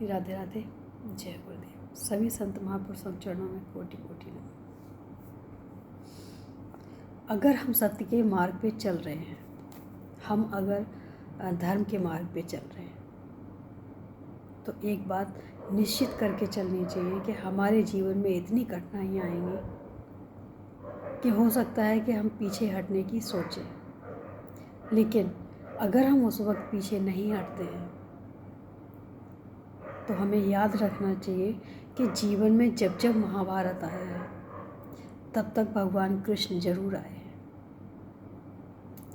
राधे राधे। जय गुरुदेव। सभी संत महापुरुषों के चरणों में कोटि कोटि नमन। अगर हम सत्य के मार्ग पे चल रहे हैं, हम अगर धर्म के मार्ग पे चल रहे हैं, तो एक बात निश्चित करके चलनी चाहिए कि हमारे जीवन में इतनी कठिनाइयाँ आएंगी कि हो सकता है कि हम पीछे हटने की सोचें, लेकिन अगर हम उस वक्त पीछे नहीं हटते हैं तो हमें याद रखना चाहिए कि जीवन में जब जब महाभारत आया है तब तक भगवान कृष्ण जरूर आए हैं,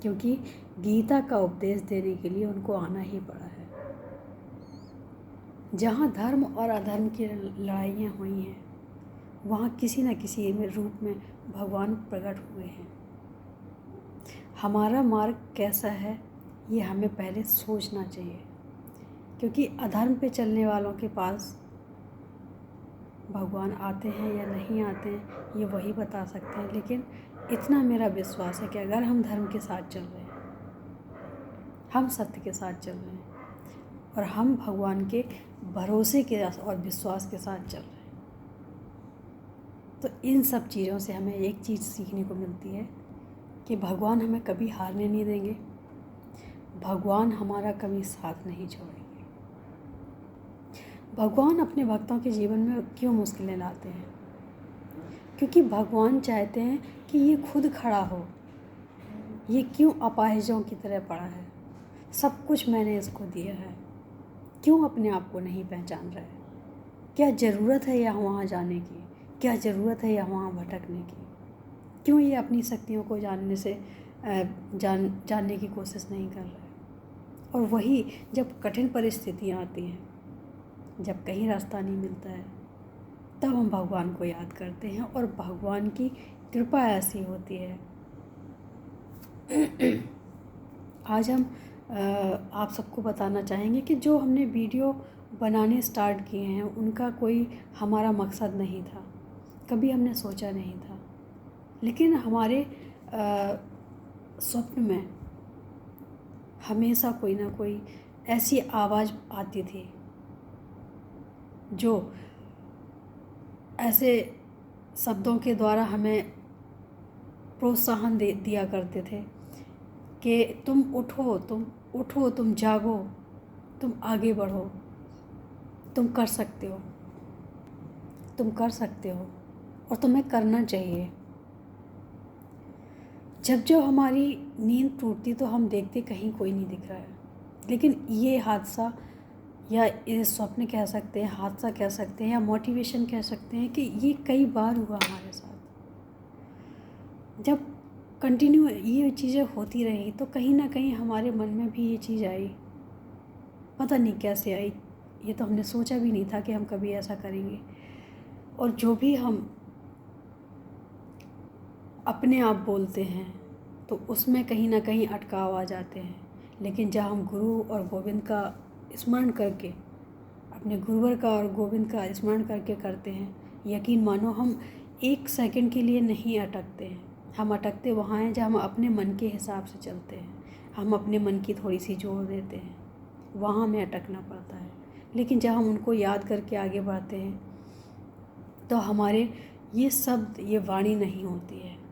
क्योंकि गीता का उपदेश देने के लिए उनको आना ही पड़ा है। जहाँ धर्म और अधर्म की लड़ाइयाँ हुई हैं, वहाँ किसी न किसी रूप में भगवान प्रकट हुए हैं। हमारा मार्ग कैसा है ये हमें पहले सोचना चाहिए, क्योंकि अधर्म पे चलने वालों के पास भगवान आते हैं या नहीं आते हैं ये वही बता सकते हैं। लेकिन इतना मेरा विश्वास है कि अगर हम धर्म के साथ चल रहे हैं, हम सत्य के साथ चल रहे हैं और हम भगवान के भरोसे के और विश्वास के साथ चल रहे हैं, तो इन सब चीज़ों से हमें एक चीज़ सीखने को मिलती है कि भगवान हमें कभी हारने नहीं देंगे, भगवान हमारा कभी साथ नहीं छोड़ेंगे। भगवान अपने भक्तों के जीवन में क्यों मुश्किलें लाते हैं? क्योंकि भगवान चाहते हैं कि ये खुद खड़ा हो। ये क्यों अपाहिजों की तरह पड़ा है? सब कुछ मैंने इसको दिया है, क्यों अपने आप को नहीं पहचान रहा है? क्या ज़रूरत है यहाँ वहाँ जाने की? क्या ज़रूरत है यहाँ वहाँ भटकने की? क्यों ये अपनी शक्तियों को जानने की कोशिश नहीं कर रहा है? और वही जब कठिन परिस्थितियाँ आती हैं, जब कहीं रास्ता नहीं मिलता है, तब हम भगवान को याद करते हैं और भगवान की कृपा ऐसी होती है। आज हम आप सबको बताना चाहेंगे कि जो हमने वीडियो बनाने स्टार्ट किए हैं उनका कोई हमारा मकसद नहीं था, कभी हमने सोचा नहीं था, लेकिन हमारे स्वप्न में हमेशा कोई ना कोई ऐसी आवाज़ आती थी जो ऐसे शब्दों के द्वारा हमें प्रोत्साहन दिया करते थे कि तुम उठो, तुम जागो, तुम आगे बढ़ो, तुम कर सकते हो, तुम कर सकते हो और तुम्हें करना चाहिए। जब जब हमारी नींद टूटती तो हम देखते कहीं कोई नहीं दिख रहा है, लेकिन ये हादसा या ये स्वप्न कह सकते हैं, हादसा कह सकते हैं या मोटिवेशन कह सकते हैं कि ये कई बार हुआ हमारे साथ। जब कंटिन्यू ये चीज़ें होती रही तो कहीं ना कहीं हमारे मन में भी ये चीज़ आई, पता नहीं कैसे आई, ये तो हमने सोचा भी नहीं था कि हम कभी ऐसा करेंगे। और जो भी हम अपने आप बोलते हैं तो उसमें कहीं ना कहीं अटकाव आ जाते हैं, लेकिन जब हम गुरु और गोविंद का स्मरण करके, अपने गुरुवर का और गोविंद का स्मरण करके करते हैं, यकीन मानो हम एक सेकंड के लिए नहीं अटकते हैं। हम अटकते वहाँ हैं जब हम अपने मन के हिसाब से चलते हैं, हम अपने मन की थोड़ी सी जोर देते हैं, वहाँ हमें अटकना पड़ता है। लेकिन जब हम उनको याद करके आगे बढ़ते हैं तो हमारे ये शब्द, ये वाणी नहीं होती है,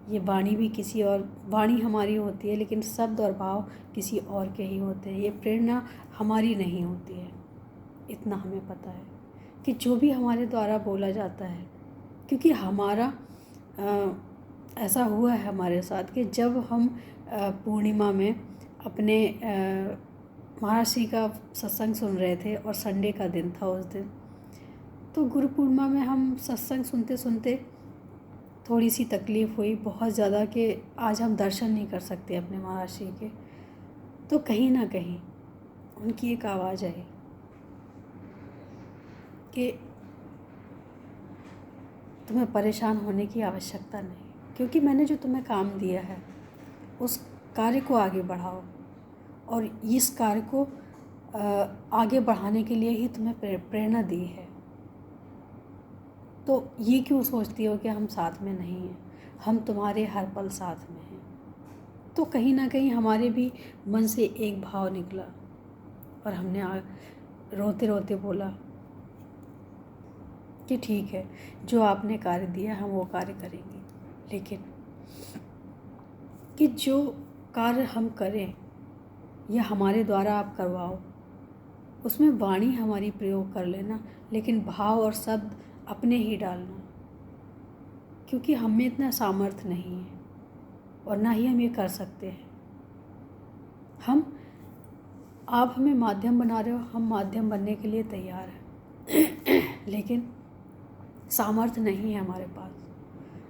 ये वाणी भी किसी और, वाणी हमारी होती है लेकिन शब्द और भाव किसी और के ही होते हैं। ये प्रेरणा हमारी नहीं होती है। इतना हमें पता है कि जो भी हमारे द्वारा बोला जाता है, क्योंकि हमारा ऐसा हुआ है हमारे साथ कि जब हम पूर्णिमा में अपने महर्षि का सत्संग सुन रहे थे और संडे का दिन था उस दिन, तो गुरु पूर्णिमा में हम सत्संग सुनते सुनते थोड़ी सी तकलीफ़ हुई बहुत ज़्यादा कि आज हम दर्शन नहीं कर सकते अपने महर्षि के। तो कहीं ना कहीं उनकी एक आवाज़ आई कि तुम्हें परेशान होने की आवश्यकता नहीं, क्योंकि मैंने जो तुम्हें काम दिया है उस कार्य को आगे बढ़ाओ, और इस कार्य को आगे बढ़ाने के लिए ही तुम्हें प्रेरणा दी है। तो ये क्यों सोचती हो कि हम साथ में नहीं हैं? हम तुम्हारे हर पल साथ में हैं। तो कहीं ना कहीं हमारे भी मन से एक भाव निकला और हमने रोते रोते बोला कि ठीक है, जो आपने कार्य दिया हम वो कार्य करेंगे, लेकिन कि जो कार्य हम करें या हमारे द्वारा आप करवाओ उसमें वाणी हमारी प्रयोग कर लेना, लेकिन भाव और शब्द अपने ही डालना, क्योंकि हम में इतना सामर्थ्य नहीं है और ना ही हम ये कर सकते हैं। आप हमें माध्यम बना रहे हो, हम माध्यम बनने के लिए तैयार हैं लेकिन सामर्थ्य नहीं है हमारे पास।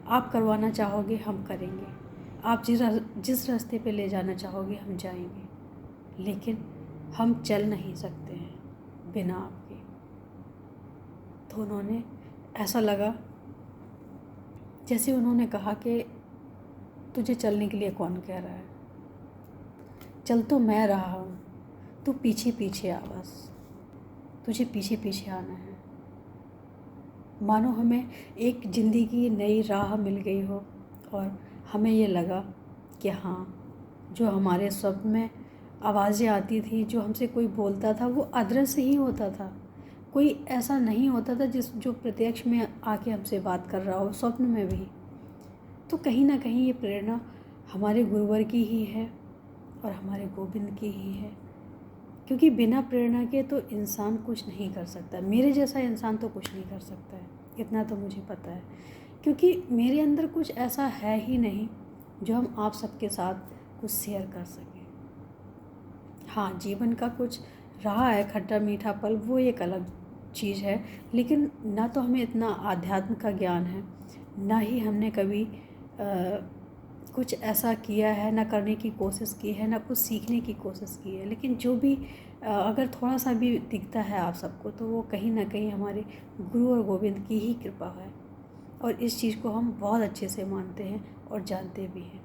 आप करवाना चाहोगे हम करेंगे, आप जिस रास्ते पे ले जाना चाहोगे हम जाएंगे, लेकिन हम चल नहीं सकते हैं बिना आपके। तो उन्होंने ऐसा लगा जैसे उन्होंने कहा कि तुझे चलने के लिए कौन कह रहा है, चल तो मैं रहा हूँ, तू पीछे पीछे आ, बस तुझे पीछे पीछे आना है। मानो हमें एक ज़िंदगी की नई राह मिल गई हो और हमें ये लगा कि हाँ, जो हमारे स्वप्न में आवाज़ें आती थी, जो हमसे कोई बोलता था वो अदृश्य ही होता था, कोई ऐसा नहीं होता था जो प्रत्यक्ष में आके हमसे बात कर रहा हो, स्वप्न में भी। तो कहीं ना कहीं ये प्रेरणा हमारे गुरुवर की ही है और हमारे गोविंद की ही है, क्योंकि बिना प्रेरणा के तो इंसान कुछ नहीं कर सकता। मेरे जैसा इंसान तो कुछ नहीं कर सकता है, इतना तो मुझे पता है, क्योंकि मेरे अंदर कुछ ऐसा है ही नहीं जो हम आप सबके साथ कुछ शेयर कर सकें। हाँ, जीवन का कुछ रहा है खट्टा मीठा पल, वो एक अलग चीज़ है, लेकिन ना तो हमें इतना आध्यात्म का ज्ञान है, ना ही हमने कभी कुछ ऐसा किया है, ना करने की कोशिश की है, ना कुछ सीखने की कोशिश की है। लेकिन जो भी अगर थोड़ा सा भी दिखता है आप सबको, तो वो कहीं ना कहीं हमारे गुरु और गोविंद की ही कृपा है, और इस चीज़ को हम बहुत अच्छे से मानते हैं और जानते भी हैं।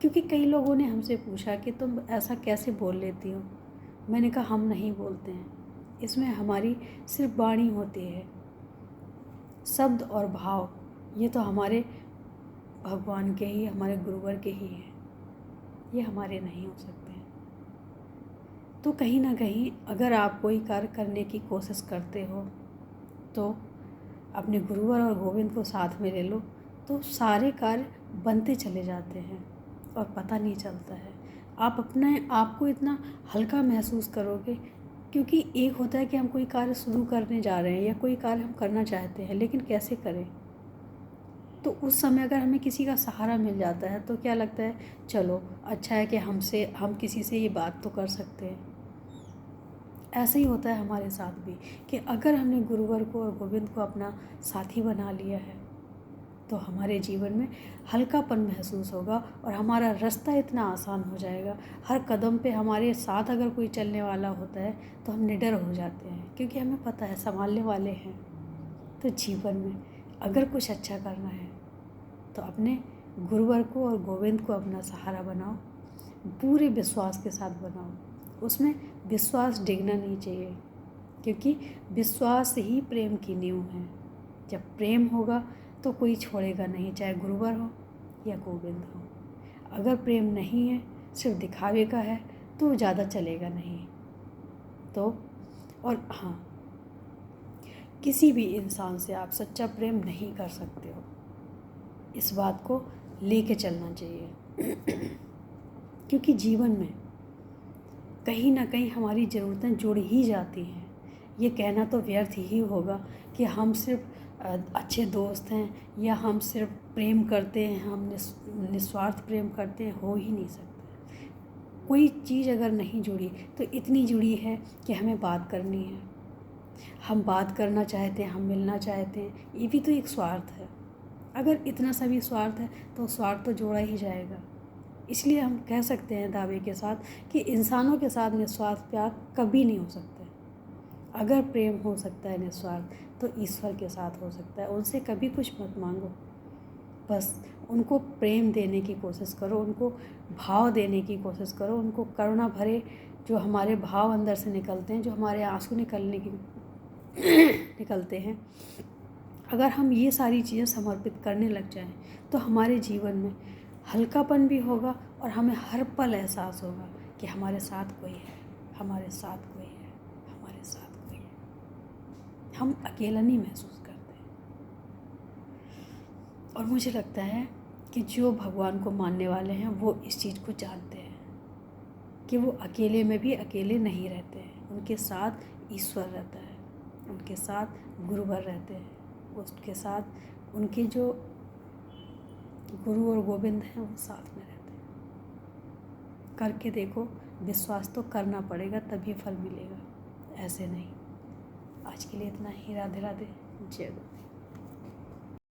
क्योंकि कई लोगों ने हमसे पूछा कि तुम ऐसा कैसे बोल लेती हो। मैंने कहा हम नहीं बोलते हैं, इसमें हमारी सिर्फ वाणी होती है, शब्द और भाव ये तो हमारे भगवान के ही, हमारे गुरुवर के ही हैं, ये हमारे नहीं हो सकते हैं। तो कहीं ना कहीं अगर आप कोई कार्य करने की कोशिश करते हो तो अपने गुरुवर और गोविंद को साथ में ले लो, तो सारे कार्य बनते चले जाते हैं और पता नहीं चलता है। आप अपने आप को इतना हल्का महसूस करोगे, क्योंकि एक होता है कि हम कोई कार्य शुरू करने जा रहे हैं या कोई कार्य हम करना चाहते हैं, लेकिन कैसे करें। तो उस समय अगर हमें किसी का सहारा मिल जाता है तो क्या लगता है, चलो अच्छा है कि हम किसी से ये बात तो कर सकते हैं। ऐसे ही होता है हमारे साथ भी कि अगर हमने गुरुवर को और गोविंद को अपना साथी बना लिया है तो हमारे जीवन में हल्कापन महसूस होगा और हमारा रास्ता इतना आसान हो जाएगा। हर कदम पे हमारे साथ अगर कोई चलने वाला होता है तो हम निडर हो जाते हैं, क्योंकि हमें पता है संभालने वाले हैं। तो जीवन में अगर कुछ अच्छा करना है तो अपने गुरुवर को और गोविंद को अपना सहारा बनाओ, पूरे विश्वास के साथ बनाओ। उसमें विश्वास डिगना नहीं चाहिए, क्योंकि विश्वास ही प्रेम की नींव है। जब प्रेम होगा तो कोई छोड़ेगा नहीं, चाहे गुरुवर हो या गोविंद हो। अगर प्रेम नहीं है, सिर्फ दिखावे का है, तो ज़्यादा चलेगा नहीं। तो और हाँ, किसी भी इंसान से आप सच्चा प्रेम नहीं कर सकते हो, इस बात को लेके चलना चाहिए क्योंकि जीवन में कहीं ना कहीं हमारी ज़रूरतें जुड़ ही जाती हैं। ये कहना तो व्यर्थ ही होगा कि हम सिर्फ अच्छे दोस्त हैं या हम सिर्फ प्रेम करते हैं, हम निस्वार्थ प्रेम करते हैं, हो ही नहीं सकता। कोई चीज़ अगर नहीं जुड़ी तो इतनी जुड़ी है कि हमें बात करनी है, हम बात करना चाहते हैं, हम मिलना चाहते हैं, ये भी तो एक स्वार्थ है। अगर इतना सा भी स्वार्थ है तो स्वार्थ तो जोड़ा ही जाएगा। इसलिए हम कह सकते हैं दावे के साथ कि इंसानों के साथ निस्वार्थ प्यार कभी नहीं हो सकता है। अगर प्रेम हो सकता है निस्वार्थ, तो ईश्वर के साथ हो सकता है। उनसे कभी कुछ मत मांगो, बस उनको प्रेम देने की कोशिश करो, उनको भाव देने की कोशिश करो, उनको करुणा भरे जो हमारे भाव अंदर से निकलते हैं, जो हमारे आंसू निकलते हैं। अगर हम ये सारी चीज़ें समर्पित करने लग जाएं तो हमारे जीवन में हल्कापन भी होगा और हमें हर पल एहसास होगा कि हमारे साथ कोई है, हमारे साथ कोई है, हमारे साथ कोई हम अकेला नहीं महसूस करते। और मुझे लगता है कि जो भगवान को मानने वाले हैं वो इस चीज़ को जानते हैं कि वो अकेले में भी अकेले नहीं रहते हैं, उनके साथ ईश्वर रहता है, उनके साथ गुरुवर रहते हैं, उसके साथ उनके जो गुरु और गोविंद हैं वो साथ में रहते हैं। करके देखो, विश्वास तो करना पड़ेगा तभी फल मिलेगा, ऐसे नहीं। आज के लिए इतना ही। राधे राधे, जय गुरु।